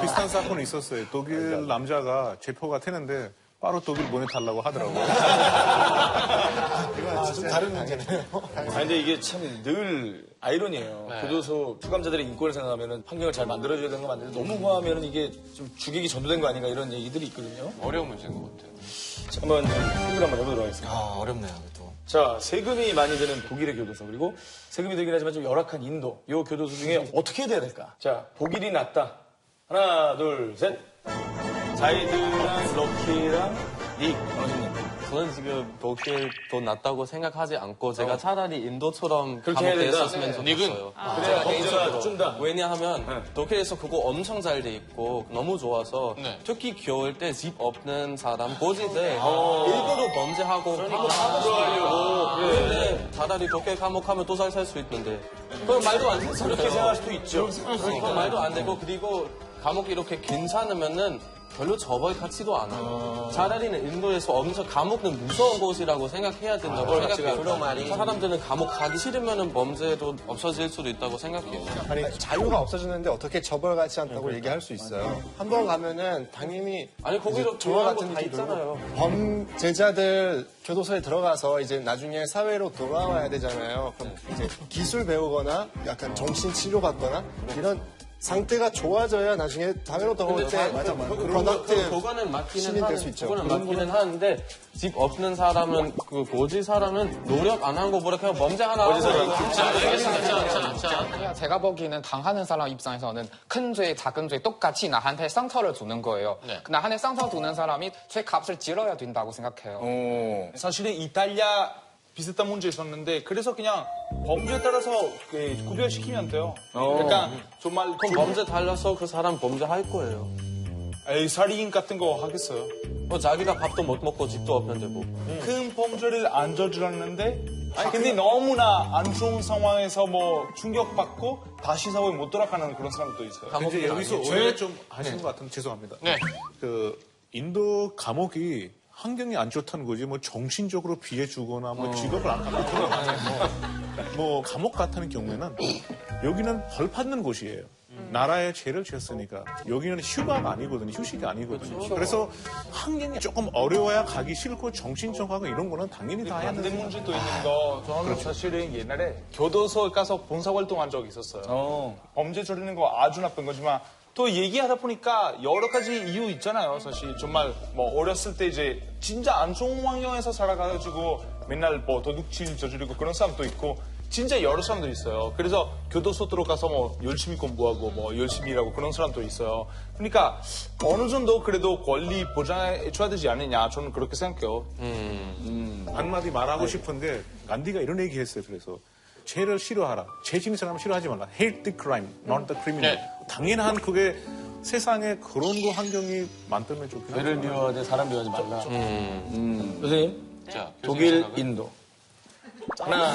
비슷한 사건이 있었어요. 독일 남자가 제표가 튀는데 바로 독일 보내달라고 하더라고요. 이건 좀 다른 문제네요. 아니, 근데 이게 참 늘 아이러니예요. 교도소 수감자들의 인권을 생각하면 환경을 잘 만들어줘야 되는 거 맞는데 너무 과하면 이게 좀 주객이 전도된 거 아닌가 이런 얘기들이 있거든요. 어려운 문제인 것 같아요. 자, 한번 생각을 한번 해보도록 하겠습니다. 아, 어렵네요, 또. 자, 세금이 많이 드는 독일의 교도소, 그리고 세금이 들긴 하지만 좀 열악한 인도, 이 교도소 중에 어떻게 해야 될까? 자, 독일이 낫다. 하나, 둘, 셋. 자이드랑 럭키랑 닉, 어머님. 저는 지금 독일 더 낫다고 생각하지 않고 제가 차라리 인도처럼 그렇게 해야 감옥에 된다. 있었으면 닉은? 좋겠어요. 그래야 범죄가 준다. 왜냐하면 독일에서 그거 엄청 잘 돼 있고 너무 좋아서 네. 특히 겨울 때 집 없는 사람 고지대 일부러 범죄하고 감옥 가고 그런데 차라리 독일 감옥 가면 또 잘 살 수 있는데 그건 말도 안 되는 그렇게 생각할 수도 있죠. 그건 말도 안 되고 그리고 감옥이 이렇게 괜찮으면은 별로 처벌 같지도 않아요. 차라리는 인도에서 엄청 감옥은 무서운 곳이라고 생각해야 된다고 생각해요. 그런 말이 사람들은 감옥 가기 싫으면은 범죄도 없어질 수도 있다고 생각해요. 아니, 자유가 없어지는데 어떻게 처벌같지 않다고 얘기할 수 있어요. 한 번 가면은 당연히 아니 거기서 저와 좋아하는 같은 거다 느낌이 있잖아요. 범죄자들 교도소에 들어가서 이제 나중에 사회로 돌아와야 되잖아요. 그럼 이제 기술 배우거나 약간 정신 치료 받거나 이런 상태가 좋아져야 나중에 사회로 돌아올 때 그거는 맞기는 될 수 있죠. 그거는 맞기는 하는데 집 없는 사람은 그 고지 사람은 노력 안 한 거보다 그냥 범죄 하나 하고 그냥 제가 보기에는 당하는 사람 입장에서는 큰 죄, 작은 죄 똑같이 나한테 상처를 주는 거예요. 네. 나한테 상처 주는 사람이 죄 값을 치러야 된다고 생각해요. 사실은 이탈리아 비슷한 문제 있었는데 그래서 그냥 범죄에 따라서 구별시키면 돼요. 그러니까 정말 그럼 범죄 달라서 그 사람 범죄할 거예요. 살인 같은 거 하겠어요. 자기가 밥도 못 먹고 집도 없는데 뭐. 큰 범죄를 안 저질렀는데 근데 너무나 안 좋은 상황에서 뭐 충격받고 다시 사회에 못 돌아가는 그런 사람도 있어요. 이제 여기서 오해를 좀 하시는 것 같은데 죄송합니다. 네. 그 인도 감옥이 환경이 안 좋다는 거지 뭐 정신적으로 피해 주거나 뭐 직업을 안 하거나 그런 거 아니에요. 뭐 감옥 같다는 경우에는 여기는 벌 받는 곳이에요. 나라에 죄를 지었으니까 여기는 휴가가 아니거든요. 휴식이 아니거든요. 그래서 환경이 조금 어려워야 가기 싫고 정신적하고 이런 거는 당연히 다 해야 반대 되는 문제도 있는 거 저는 사실은 옛날에 교도소에 가서 봉사활동한 적이 있었어요. 범죄 저지르는 거 아주 나쁜 거지만 또 얘기하다 보니까 여러 가지 이유 있잖아요. 사실 정말 뭐 어렸을 때 이제 진짜 안 좋은 환경에서 살아가지고 맨날 뭐 도둑질 저지르고 그런 사람도 있고 진짜 여러 사람도 있어요. 그래서 교도소 들어가서 뭐 열심히 공부하고 뭐 열심히 일하고 그런 사람도 있어요. 그러니까 어느 정도 그래도 권리 보장해줘야 되지 않느냐 저는 그렇게 생각해요. 한마디 말하고 싶은 게 간디가 이런 얘기 했어요. 그래서 죄를 싫어하라. 죄 지는 사람은 싫어하지 말라. Hate the crime, not the criminal. 네. 당연한 그게 세상에 그런 거 환경이 만들면 좋겠네요. 죄를 미워하되 사람 미워하지 말라. 선생님, 자, 독일, 교수님 생각은? 인도. 하나.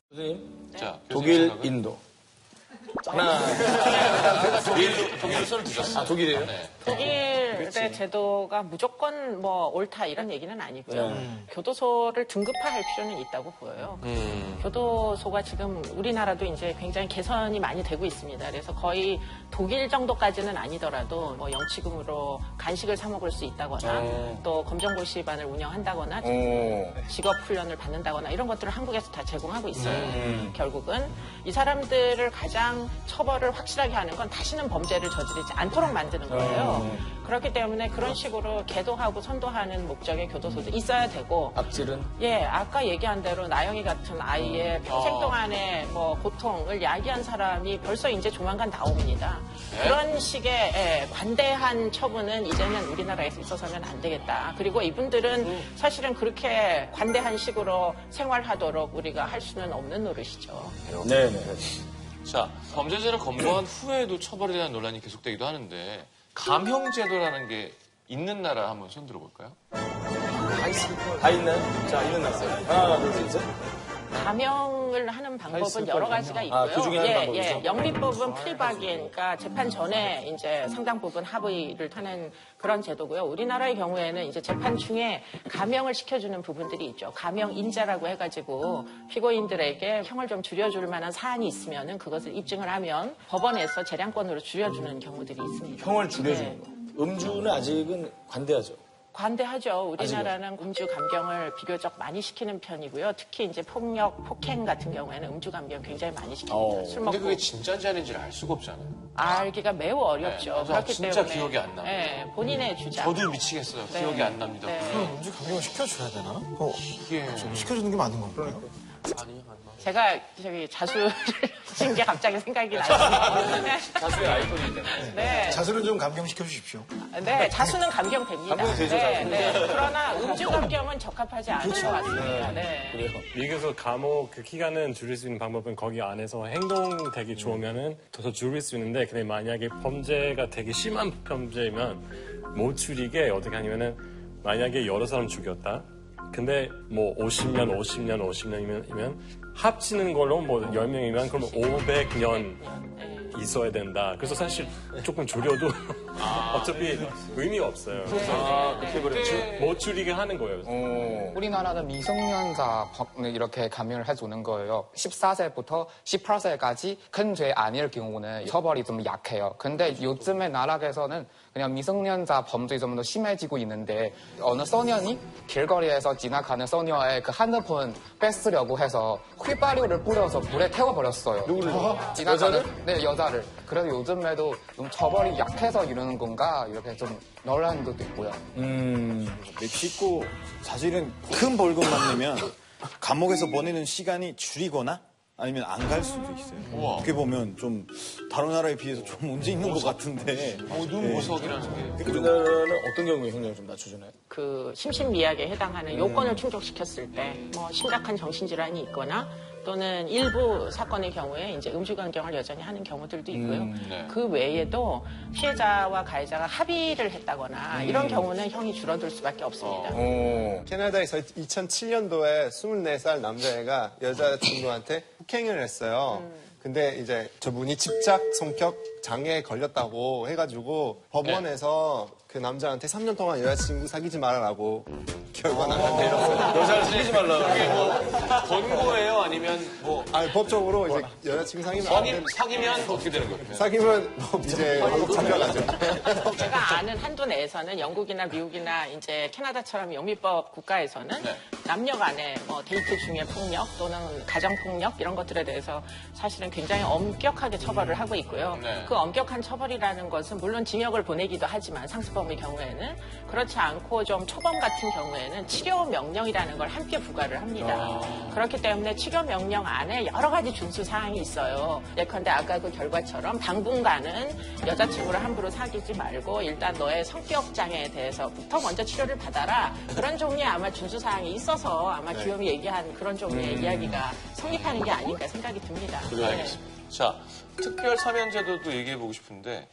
선생님, 자, 독일, 생각은? 인도. 하나. 독일 손을 드셨어요. 아, 독일이에요? 네. 독일의 제도가 무조건 뭐 옳다 이런 얘기는 아니고요. 교도소를 등급화할 필요는 있다고 보여요. 교도소가 지금 우리나라도 이제 굉장히 개선이 많이 되고 있습니다. 그래서 거의 독일 정도까지는 아니더라도 뭐 영치금으로 간식을 사 먹을 수 있다거나 또 검정고시반을 운영한다거나 직업 훈련을 받는다거나 이런 것들을 한국에서 다 제공하고 있어요. 결국은 이 사람들을 가장 처벌을 확실하게 하는 건 다시는 범죄를 저지르지 않도록 만드는 거예요. 그렇기 때문에 그런 식으로 계도하고 선도하는 목적의 교도소도 있어야 되고 악질은? 예, 아까 얘기한 대로 나영이 같은 아이의 평생 동안의 뭐 고통을 야기한 사람이 벌써 이제 조만간 나옵니다. 그런 식의 관대한 처분은 이제는 우리나라에서 있어서는 안 되겠다. 그리고 이분들은 사실은 그렇게 관대한 식으로 생활하도록 우리가 할 수는 없는 노릇이죠. 네네. 자, 범죄자를 검거한 후에도 처벌에 대한 논란이 계속되기도 하는데 감형제도라는 게 있는 나라 한번 손 들어볼까요? 다 있나요? 자, 있는 나라. 하나, 둘, 셋. 감형 입증을 하는 방법은 여러 가지가 있고요. 그 중에 하는 방법이죠? 영미법은 프리바겐, 그러니까 재판 전에 이제 상당 부분 합의를 타는 그런 제도고요. 우리나라의 경우에는 이제 재판 중에 감형을 시켜주는 부분들이 있죠. 감형 인자라고 해가지고 피고인들에게 형을 좀 줄여줄 만한 사안이 있으면은 그것을 입증을 하면 법원에서 재량권으로 줄여주는 경우들이 있습니다. 형을 줄여주는 네. 거. 음주는 아직은 관대하죠. 관대하죠. 우리나라는 음주 감경을 비교적 많이 시키는 편이고요. 특히 이제 폭력, 폭행 같은 경우에는 음주 감경 굉장히 많이 시킵니다. 술 먹고 근데 그게 진짜인지 아닌지를 알 수가 없잖아요. 알기가 매우 어렵죠. 네, 그렇기 진짜 때문에 기억이 안 나요. 네, 본인의 주장. 저도 미치겠어요. 네. 기억이 안 납니다. 네. 음주 감경을 시켜줘야 되나? 이게 시켜주는 게 맞는 건가요? 제가 저기 자수를 친 게 갑자기 생각이 나요. 자수의 아이콘이잖아요. 네. 자수를 좀 감경시켜 주십시오. 네, 자수는 감경됩니다. 감경되죠, 네, 자수는. 네. 그러나 음주 감경은 적합하지 않은 것 같습니다. 네. 미국에서 감옥 그 기간은 줄일 수 있는 방법은 거기 안에서 행동 되게 좋으면은 더 줄일 수 있는데 근데 만약에 범죄가 되게 심한 범죄면 못 줄이게 어떻게 하냐면은 만약에 여러 사람 죽였다. 근데 뭐 50년이면 합치는 걸로 뭐 10명이면 그러면 500년 있어야 된다. 그래서 사실 조금 줄여도 어차피 의미가 없어요. 그래서 못 줄이게 하는 거예요. 우리나라는 미성년자 법을 이렇게 감형을 해주는 거예요. 14세부터 18세까지 큰 죄 아닐 경우는 처벌이 좀 약해요. 근데 요즘의 나라에서는 그냥 미성년자 범죄가 좀 더 심해지고 있는데 어느 소년이 길거리에서 지나가는 소녀의 그 핸드폰 뺏으려고 해서 휘발유를 뿌려서 불에 태워버렸어요. 누구를? 여자를? 네, 여자를. 그래서 요즘에도 좀 처벌이 약해서 이러는 건가 이렇게 좀 논란도 있고요. 멕시코 사실은 큰 벌금만 내면 감옥에서 보내는 시간이 줄이거나 아니면 안 갈 수도 있어요. 어떻게 보면 좀 다른 나라에 비해서 좀 문제 있는 것 같은데. 모든 보석이라는 게. 우리나라는 어떤 경우에 형량을 좀 낮춰주나요? 그 심신미약에 해당하는 요건을 충족시켰을 때 뭐 심각한 정신질환이 있거나 또는 일부 사건의 경우에 이제 음주 감경을 여전히 하는 경우들도 있고요. 네. 그 외에도 피해자와 가해자가 합의를 했다거나 이런 경우는 형이 줄어들 수밖에 없습니다. 캐나다에서 2007년도에 24살 남자애가 여자친구한테 폭행을 했어요. 근데 이제 저분이 집착 성격 장애에 걸렸다고 해가지고 법원에서 그 남자한테 3년 동안 여자친구 사귀지 말아라고 결과 나갔는데 여자를 사귀지 말라. 그게 뭐 권고예요? 아니면 뭐 아니 법적으로 이제 여자친구 사귀면 안 되는 사귀면 어떻게 되는 거예요? 사귀면 이제 잡혀가죠. 제가 아는 한도 내에서는 영국이나 미국이나 이제 캐나다처럼 영미법 국가에서는 남녀 간의 뭐 데이트 중에 폭력 또는 가정 폭력 이런 것들에 대해서 사실은 굉장히 엄격하게 처벌을 하고 있고요. 네. 그 엄격한 처벌이라는 것은 물론 징역을 보내기도 하지만 상습범의 경우에는 그렇지 않고 좀 초범 같은 경우에는 치료 명령이라는 걸 함께 부과를 합니다. 그렇기 때문에 치료 명령 안에 여러 가지 준수 사항이 있어요. 예컨대 아까 그 결과처럼 당분간은 여자친구를 함부로 사귀지 말고 일단 너의 성격 장애에 대해서부터 먼저 치료를 받아라. 그런 종류의 아마 준수 사항이 있어서 아마 규범이 얘기한 그런 종류의 이야기가 성립하는 게 아닌가 생각이 듭니다. 네, 알겠습니다. 자, 특별 사면제도도 얘기해보고 싶은데,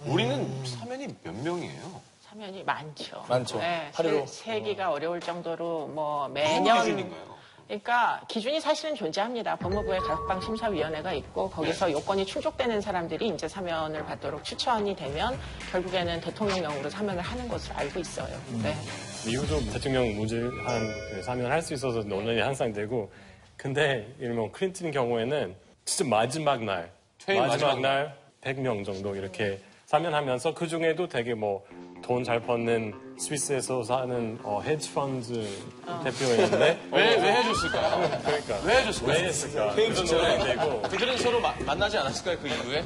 우리는 사면이 몇 명이에요? 사면이 많죠. 많죠. 네, 파리로. 세기가 어려울 정도로 뭐 무슨 매년 기준인가요? 그러니까 기준이 사실은 존재합니다. 법무부에 가석방 심사위원회가 있고 거기서 요건이 충족되는 사람들이 이제 사면을 받도록 추천이 되면 결국에는 대통령령으로 사면을 하는 것으로 알고 있어요. 네. 미국도 대통령 무죄한 사면할 수 있어서 논란이 항상 되고 근데 이러면 클린턴 경우에는 진짜 마지막 날 퇴임 마지막 날 100명 정도 이렇게 사면하면서 그 중에도 되게 뭐 돈 잘 버는 스위스에서 사는 헤지펀드 대표였는데 왜 해줬을까요? 그러니까 왜 해줬을까요? 왜 했을까? 그런 논란이 되고 그들은 서로 만나지 않았을까요, 그 이후에?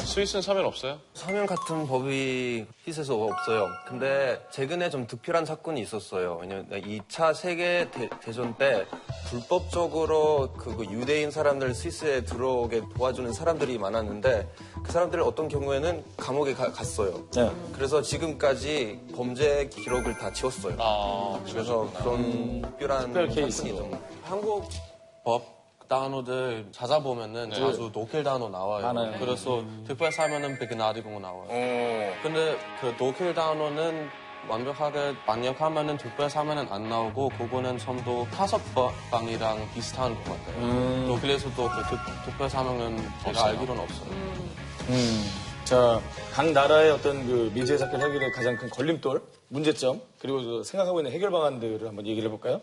스위스는 사면 없어요? 사면 같은 법이 히스에서 없어요. 근데 최근에 좀 특별한 사건이 있었어요. 왜냐면 2차 세계 대전 때 불법적으로 그 유대인 사람들 스위스에 들어오게 도와주는 사람들이 많았는데 그 사람들이 어떤 경우에는 감옥에 갔어요. 네. 그래서 지금까지 범죄 기록을 다 지웠어요. 그래서 그런 특별한 특별 사건이 케이스로. 좀 한국 법 단어들 찾아보면은 자주 노켈 단어 나와요. 많아요. 그래서 특별 사면은 베그나디고 나와요. 근데 그 노켈 단어는 완벽하게 만약하면은 특별사면은 안 나오고 그거는 전부 5방이랑 비슷한 것 같아요. 또 그래서 또 특별사면은 제가 알기로는 없어요. 자, 각 나라의 어떤 그 미제 사건 해결의 가장 큰 걸림돌, 문제점, 그리고 생각하고 있는 해결 방안들을 한번 얘기를 해볼까요?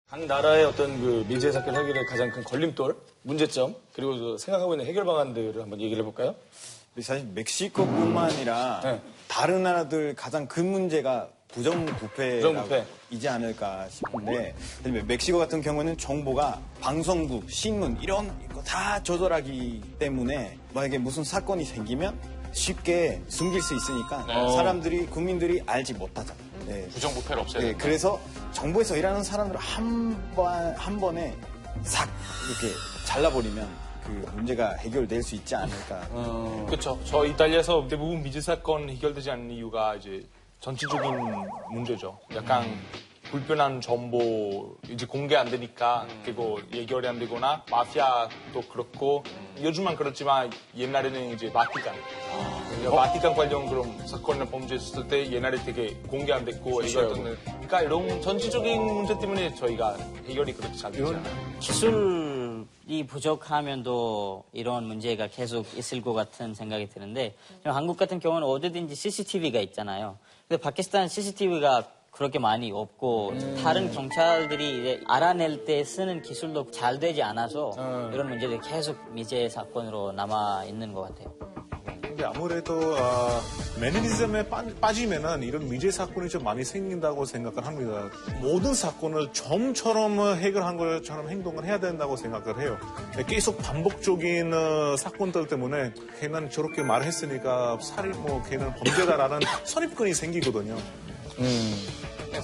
각 나라의 어떤 그 미제 사건 해결의 가장 큰 걸림돌, 문제점, 그리고 생각하고 있는 해결 방안들을 한번 얘기를 해볼까요? 사실 멕시코뿐만 아니라 네. 다른 나라들 가장 큰 문제가 부정부패이지 않을까 싶은데 멕시코 같은 경우는 정보가 방송국, 신문 이런 거 다 조절하기 때문에 만약에 무슨 사건이 생기면 쉽게 숨길 수 있으니까 사람들이 국민들이 알지 못하잖아요. 네. 부정부패를 없애야 네, 된다. 그래서 정부에서 일하는 사람들을 한 번에 싹 이렇게 잘라버리면 그 문제가 해결될 수 있지 않을까. 그렇죠. 저 이탈리아에서 대부분 미제 사건 해결되지 않는 이유가 이제 전체적인 문제죠. 약간 불편한 정보 이제 공개 안 되니까 그리고 예결이 안 되거나 마피아도 그렇고 요즘은 그렇지만 옛날에는 이제 바티칸. 바티칸 관련 그런 사건이나 범죄 있었을 때 옛날에 되게 공개 안 됐고 해결됐는. 그러니까 이런 전체적인 문제 때문에 저희가 해결이 그렇게 잘 되지 않아요. 기술이 부족하면도 이런 문제가 계속 있을 것 같은 생각이 드는데 한국 같은 경우는 어디든지 CCTV가 있잖아요. 근데 파키스탄 CCTV가 그렇게 많이 없고 다른 경찰들이 이제 알아낼 때 쓰는 기술도 잘 되지 않아서 이런 문제들이 계속 미제 사건으로 남아 있는 것 같아요. 근데 아무래도 매너리즘에 빠지면은 이런 미제 사건이 좀 많이 생긴다고 생각을 합니다. 모든 사건을 점처럼 해결한 것처럼 행동을 해야 된다고 생각을 해요. 계속 반복적인 사건들 때문에 걔는 저렇게 말했으니까 걔는 범죄다라는 선입견이 생기거든요.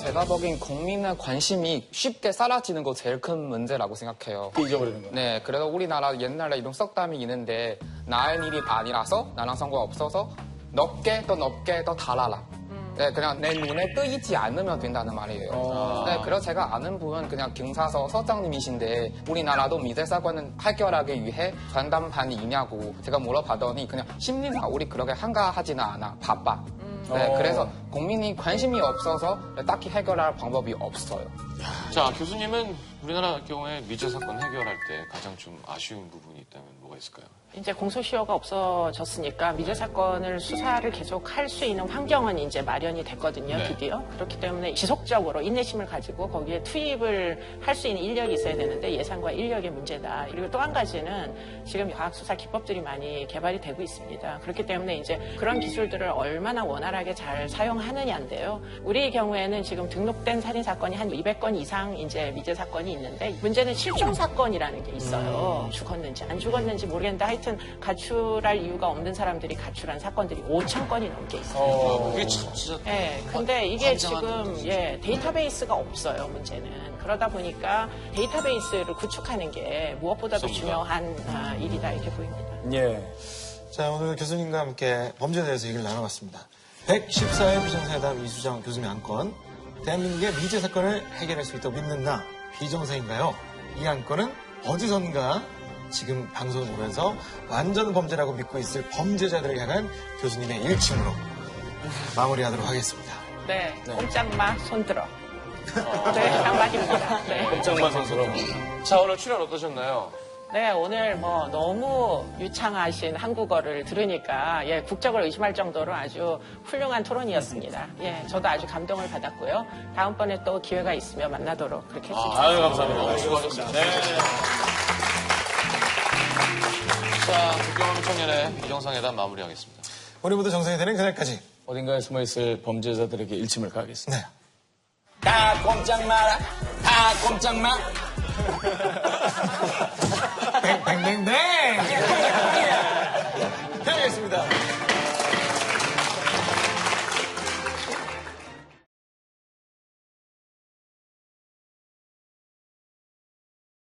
제가 보기엔 국민의 관심이 쉽게 사라지는 거 제일 큰 문제라고 생각해요. 잊어버리는 거. 네, 그래서 우리나라 옛날에 이런 속담이 있는데 나의 일이 아니라서 나랑 상관없어서 넓게 더 달아라. 네, 그냥 내 눈에 뜨이지 않으면 된다는 말이에요. 네, 그래서 제가 아는 분은 그냥 경사서 서장님이신데 우리나라도 미제 사건을 해결하기 위해 전담반이 있냐고 제가 물어봤더니 그냥 심리나 우리 그렇게 한가하지는 않아. 바빠. 네, 그래서 국민이 관심이 없어서 딱히 해결할 방법이 없어요. 자, 교수님은 우리나라 경우에 미제 사건 해결할 때 가장 좀 아쉬운 부분이 있다면 뭐가 있을까요? 이제 공소시효가 없어졌으니까 미제 사건을 수사를 계속 할 수 있는 환경은 이제 마련이 됐거든요, 네. 드디어. 그렇기 때문에 지속적으로 인내심을 가지고 거기에 투입을 할 수 있는 인력이 있어야 되는데 예산과 인력의 문제다. 그리고 또 한 가지는 지금 과학수사 기법들이 많이 개발이 되고 있습니다. 그렇기 때문에 이제 그런 기술들을 얼마나 원활하게 잘 사용하느냐인데요. 우리 경우에는 지금 등록된 살인사건이 한 200건 이상 이제 미제 사건이 있는데 문제는 실종 사건이라는 게 있어요. 죽었는지 안 죽었는지 모르겠는데 하여튼 가출할 이유가 없는 사람들이 가출한 사건들이 5천 건이 넘게 있어요. 그게 참 진짜. 네, 근데 이게 환장한 지금 데이터베이스가 없어요. 문제는. 그러다 보니까 데이터베이스를 구축하는 게 무엇보다도 중요한 일이다 이렇게 보입니다. 예. 자, 오늘 교수님과 함께 범죄에 대해서 얘기를 나눠봤습니다. 114회 비정상회담 이수정 교수님 안건, 대한민국의 미제 사건을 해결할 수 있다고 믿는다. 비정상인가요? 이 안건은 어디선가 지금 방송을 보면서 완전 범죄라고 믿고 있을 범죄자들을 향한 교수님의 일침으로 마무리하도록 하겠습니다. 네, 꼼짝마 손들어. 네, 한마디입니다. 네. 꼼짝마 선수로. 자, 오늘 출연 어떠셨나요? 네, 오늘 너무 유창하신 한국어를 들으니까 국적을 의심할 정도로 아주 훌륭한 토론이었습니다. 저도 아주 감동을 받았고요. 다음번에 또 기회가 있으면 만나도록 그렇게 했습니다. 아유, 감사합니다. 수고하셨습니다. 네. 자, 국경하는 청년의 비정상회담 마무리하겠습니다. 우리 모두 정상이 되는 그날까지 어딘가에 숨어있을 범죄자들에게 일침을 가하겠습니다. 네. 다 꼼짝 마라. 다 꼼짝 마. 뱅뱅뱅뱅. 해야겠습니다.